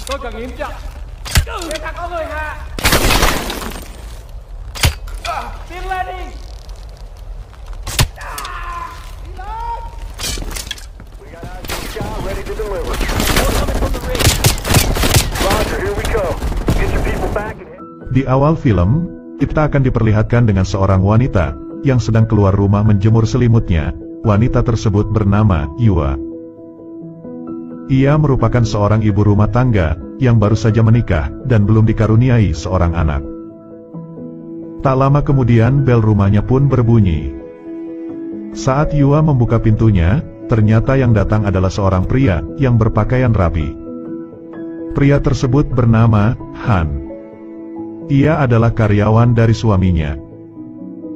Tôi cần nghiệm tra. Người ta có người hạ. Tiến lên đi. Đi lên. We got eyes on the sky, ready to deliver. More coming from the ring. Roger, here we go. Get your people back and... Di awal film, kita akan diperlihatkan dengan seorang wanita yang sedang keluar rumah menjemur selimutnya. Wanita tersebut bernama Yua. Ia merupakan seorang ibu rumah tangga yang baru saja menikah dan belum dikaruniai seorang anak. Tak lama kemudian bel rumahnya pun berbunyi. Saat Yua membuka pintunya, ternyata yang datang adalah seorang pria yang berpakaian rapi. Pria tersebut bernama Han. Ia adalah karyawan dari suaminya.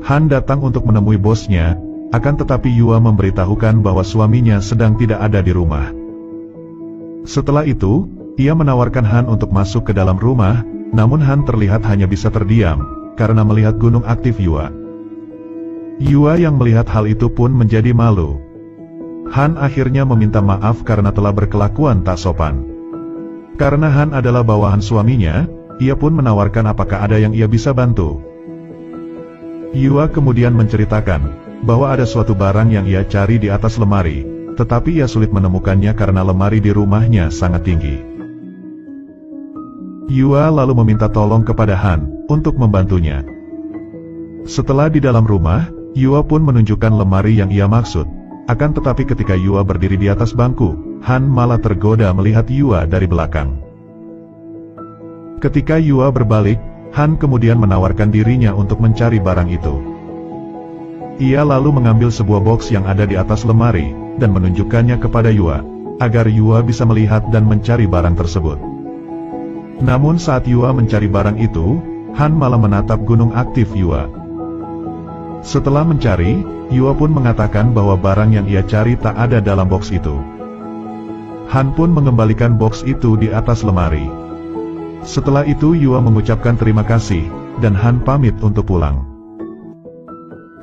Han datang untuk menemui bosnya, akan tetapi Yua memberitahukan bahwa suaminya sedang tidak ada di rumah. Setelah itu, ia menawarkan Han untuk masuk ke dalam rumah, namun Han terlihat hanya bisa terdiam, karena melihat gunung aktif Yua. Yua yang melihat hal itu pun menjadi malu. Han akhirnya meminta maaf karena telah berkelakuan tak sopan. Karena Han adalah bawahan suaminya, ia pun menawarkan apakah ada yang ia bisa bantu. Yua kemudian menceritakan bahwa ada suatu barang yang ia cari di atas lemari, tetapi ia sulit menemukannya karena lemari di rumahnya sangat tinggi. Yua lalu meminta tolong kepada Han untuk membantunya. Setelah di dalam rumah, Yua pun menunjukkan lemari yang ia maksud. Akan tetapi ketika Yua berdiri di atas bangku, Han malah tergoda melihat Yua dari belakang. Ketika Yua berbalik, Han kemudian menawarkan dirinya untuk mencari barang itu. Ia lalu mengambil sebuah box yang ada di atas lemari, dan menunjukkannya kepada Yua, agar Yua bisa melihat dan mencari barang tersebut. Namun saat Yua mencari barang itu, Han malah menatap gunung aktif Yua. Setelah mencari, Yua pun mengatakan bahwa barang yang ia cari tak ada dalam box itu. Han pun mengembalikan box itu di atas lemari. Setelah itu Yua mengucapkan terima kasih, dan Han pamit untuk pulang.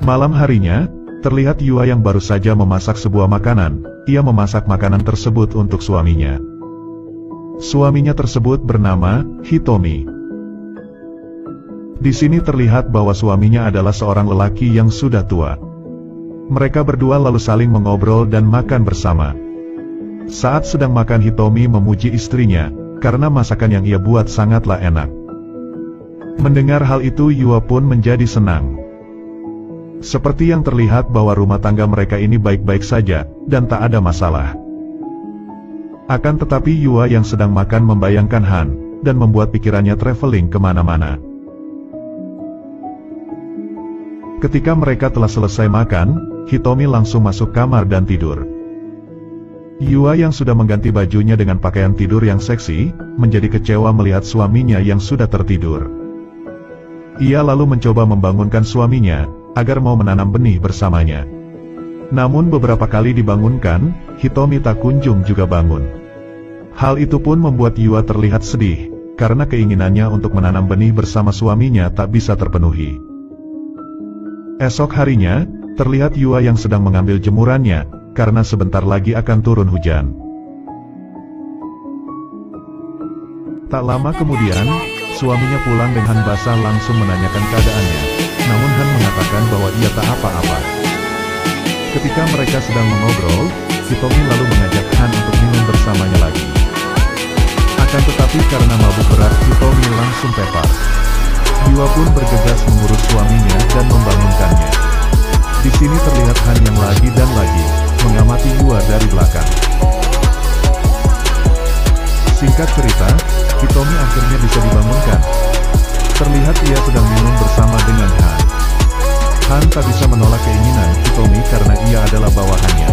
Malam harinya, terlihat Yua yang baru saja memasak sebuah makanan. Ia memasak makanan tersebut untuk suaminya. Suaminya tersebut bernama Hitomi. Di sini terlihat bahwa suaminya adalah seorang lelaki yang sudah tua. Mereka berdua lalu saling mengobrol dan makan bersama. Saat sedang makan, Hitomi memuji istrinya karena masakan yang ia buat sangatlah enak. Mendengar hal itu, Yua pun menjadi senang. Seperti yang terlihat bahwa rumah tangga mereka ini baik-baik saja, dan tak ada masalah. Akan tetapi Yua yang sedang makan membayangkan Han, dan membuat pikirannya traveling kemana-mana. Ketika mereka telah selesai makan, Hitomi langsung masuk kamar dan tidur. Yua yang sudah mengganti bajunya dengan pakaian tidur yang seksi, menjadi kecewa melihat suaminya yang sudah tertidur. Ia lalu mencoba membangunkan suaminya, agar mau menanam benih bersamanya. Namun beberapa kali dibangunkan, Hitomi tak kunjung juga bangun. Hal itu pun membuat Yua terlihat sedih, karena keinginannya untuk menanam benih bersama suaminya tak bisa terpenuhi. Esok harinya, terlihat Yua yang sedang mengambil jemurannya, karena sebentar lagi akan turun hujan. Tak lama kemudian, suaminya pulang dengan basah langsung menanyakan keadaannya. Namun Han mengatakan bahwa ia tak apa-apa. Ketika mereka sedang mengobrol, Hitomi lalu mengajak Han untuk minum bersamanya lagi. Akan tetapi karena mabuk berat, Hitomi langsung tewas. Yua pun bergegas mengurus suaminya dan membangunkannya. Di sini terlihat Han yang lagi dan lagi mengamati Yua dari belakang. Singkat cerita, Hitomi akhirnya bisa dibangunkan. Terlihat ia sedang minum bersama dengan Han. Han tak bisa menolak keinginan Hitomi karena ia adalah bawahannya.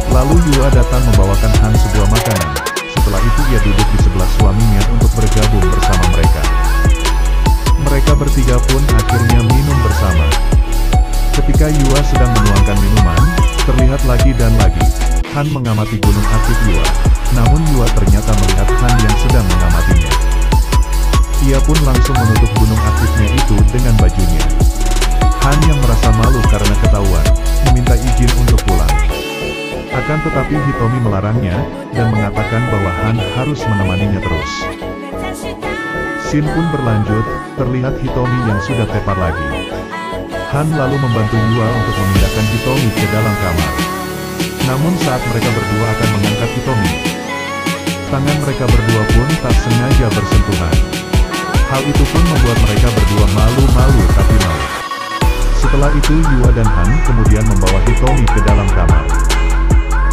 Lalu Yua datang membawakan Han sebuah makanan. Setelah itu ia duduk di sebelah suaminya untuk bergabung bersama mereka. Mereka bertiga pun akhirnya minum bersama. Ketika Yua sedang menuangkan minuman, terlihat lagi dan lagi Han mengamati gunung aktif Yua. Namun Yua ternyata melihat Han yang sedang mengamatinya. Ia pun langsung menutup gunung aktifnya itu dengan bajunya. Han yang merasa malu karena ketahuan, meminta izin untuk pulang. Akan tetapi Hitomi melarangnya, dan mengatakan bahwa Han harus menemaninya terus. Scene pun berlanjut, terlihat Hitomi yang sudah tepar lagi. Han lalu membantu Yua untuk memindahkan Hitomi ke dalam kamar. Namun saat mereka berdua akan mengangkat Hitomi, tangan mereka berdua pun tak sengaja bersentuhan. Hal itu pun membuat mereka berdua malu-malu tapi mau. Setelah itu Yua dan Han kemudian membawa Hitomi ke dalam kamar.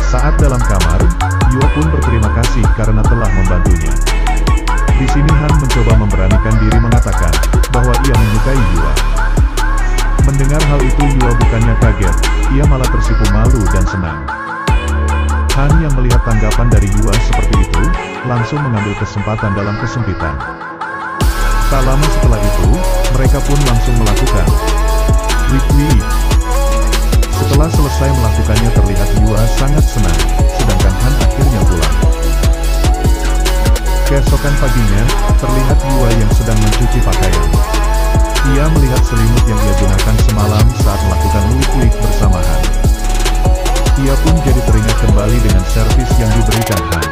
Saat dalam kamar, Yua pun berterima kasih karena telah membantunya. Di sini Han mencoba memberanikan diri mengatakan bahwa ia menyukai Yua. Mendengar hal itu Yua bukannya kaget, ia malah tersipu malu dan senang. Han yang melihat tanggapan dari Yua seperti itu, langsung mengambil kesempatan dalam kesempitan. Tak lama setelah itu, mereka pun langsung melakukan Wih. Setelah selesai melakukannya terlihat Yua sangat senang, sedangkan Han akhirnya pulang. Keesokan paginya, terlihat Yua yang sedang mencuci pakaian. Ia melihat selimut yang ia gunakan semalam saat melakukan wik bersama Han. Ia pun jadi teringat kembali dengan servis yang diberikan Han.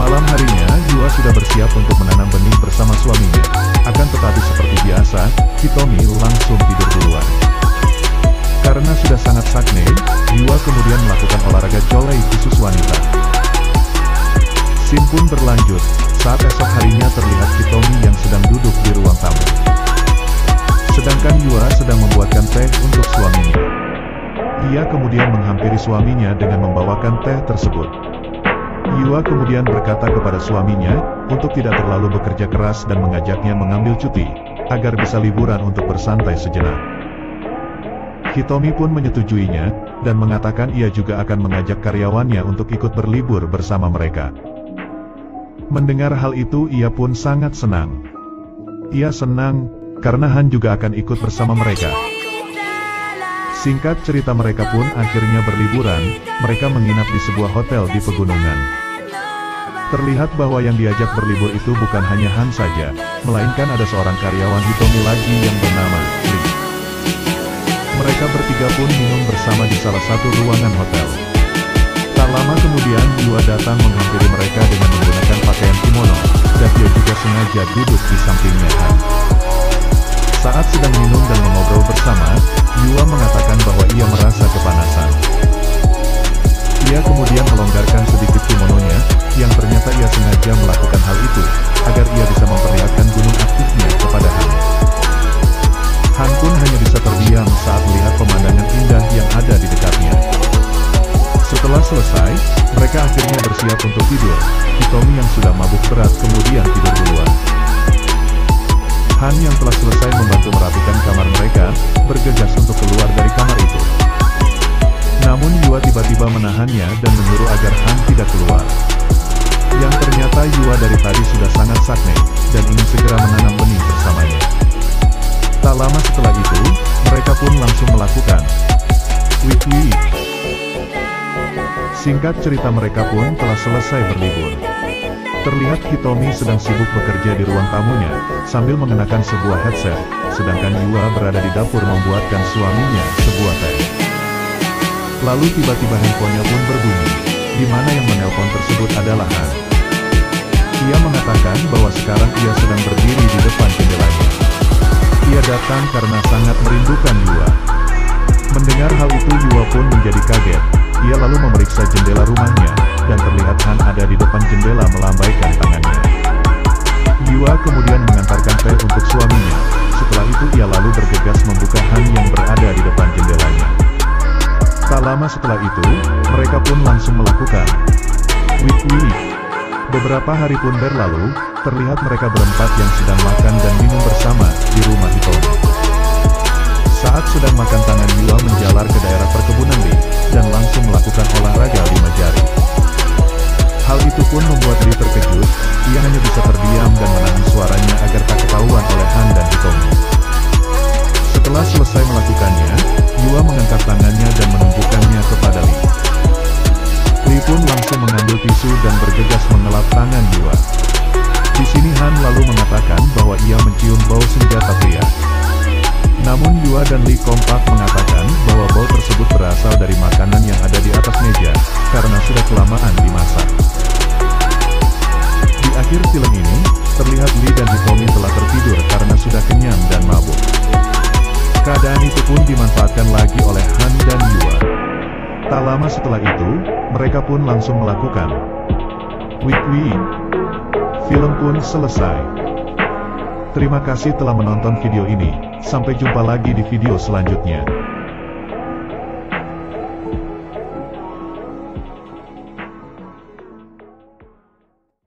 Malam harinya, Yua sudah bersiap untuk menanam benih bersama suaminya. Akan tetapi seperti biasa, Hitomi langsung tidur duluan. Karena sudah sangat sakne, Yua kemudian melakukan olahraga jolei khusus wanita. Scene pun berlanjut, saat esok harinya terlihat Hitomi yang sedang duduk di ruang tamu. Sedangkan Yua sedang membuatkan teh untuk suaminya. Ia kemudian menghampiri suaminya dengan membawakan teh tersebut. Yua kemudian berkata kepada suaminya, untuk tidak terlalu bekerja keras dan mengajaknya mengambil cuti, agar bisa liburan untuk bersantai sejenak. Hitomi pun menyetujuinya, dan mengatakan ia juga akan mengajak karyawannya untuk ikut berlibur bersama mereka. Mendengar hal itu ia pun sangat senang. Ia senang, karena Han juga akan ikut bersama mereka. Singkat cerita mereka pun akhirnya berliburan, mereka menginap di sebuah hotel di pegunungan. Terlihat bahwa yang diajak berlibur itu bukan hanya Han saja, melainkan ada seorang karyawan Hitomi lagi yang bernama Lee. Mereka bertiga pun minum bersama di salah satu ruangan hotel. Tak lama kemudian Yua datang menghampiri mereka dengan menggunakan pakaian kimono, dan dia juga sengaja duduk di sampingnya Han. Saat sedang minum dan mengobrol bersama, Yua mengatakan bahwa ia merasa kepanasan. Ia kemudian melonggarkan sedikit kimononya, yang ternyata ia sengaja melakukan hal itu, agar ia bisa memperlihatkan gunung aktifnya kepada Han. Han pun hanya bisa terdiam saat melihat pemandangan indah yang ada di dekatnya. Setelah selesai, mereka akhirnya bersiap untuk tidur. Hitomi yang sudah mabuk berat kemudian tidur duluan. Han yang telah selesai membantu merapikan kamar mereka, bergegas untuk keluar dari kamar itu. Namun Yua tiba-tiba menahannya dan menyuruh agar Han tidak keluar. Yang ternyata Yua dari tadi sudah sangat sakne, dan ingin segera menanam benih bersamanya. Tak lama setelah itu, mereka pun langsung melakukan Wih. Singkat cerita mereka pun telah selesai berlibur. Terlihat Hitomi sedang sibuk bekerja di ruang tamunya, sambil mengenakan sebuah headset, sedangkan Yua berada di dapur membuatkan suaminya sebuah teh. Lalu tiba-tiba handphonenya pun berbunyi, di mana yang menelpon tersebut adalah Han. Ia mengatakan bahwa sekarang ia sedang berdiri di depan jendelanya. Ia datang karena sangat merindukan Yua. Mendengar hal itu Yua pun menjadi kaget. Ia lalu memeriksa jendela rumahnya, dan terlihat Han ada di depan jendela melambaikan tangannya. Yua kemudian mengantarkan teh untuk suaminya. Setelah itu ia lalu bergegas membuka Han yang berada di depan jendelanya. Tak lama setelah itu, mereka pun langsung melakukan Wih. Beberapa hari pun berlalu, terlihat mereka berempat yang sedang makan dan minum bersama di rumah Hitomi. Saat sedang makan tangan Yua menjalar ke daerah perkebunan Lee, dan langsung melakukan olahraga 5 jari. Hal itu pun membuat Lee terkejut, ia hanya bisa terdiam dan menahan suaranya agar tak ketahuan oleh Han dan Hitomi. Setelah selesai melakukannya, Yua mengangkat tangannya dan menunjukkannya kepada Lee. Lee pun langsung mengambil tisu dan bergegas mengelap tangan Yua. Di sini Han lalu mengatakan bahwa ia mencium bau senjata pria. Namun Yua dan Lee kompak mengatakan bahwa bau tersebut berasal dari makanan yang ada di atas meja, karena sudah kelamaan dimasak. Di akhir film ini, terlihat Lee dan Hitomi telah tertidur karena sudah kenyang dan mabuk. Keadaan itu pun dimanfaatkan lagi oleh Han dan Yua. Tak lama setelah itu, mereka pun langsung melakukan wik-wik. Film pun selesai. Terima kasih telah menonton video ini, sampai jumpa lagi di video selanjutnya.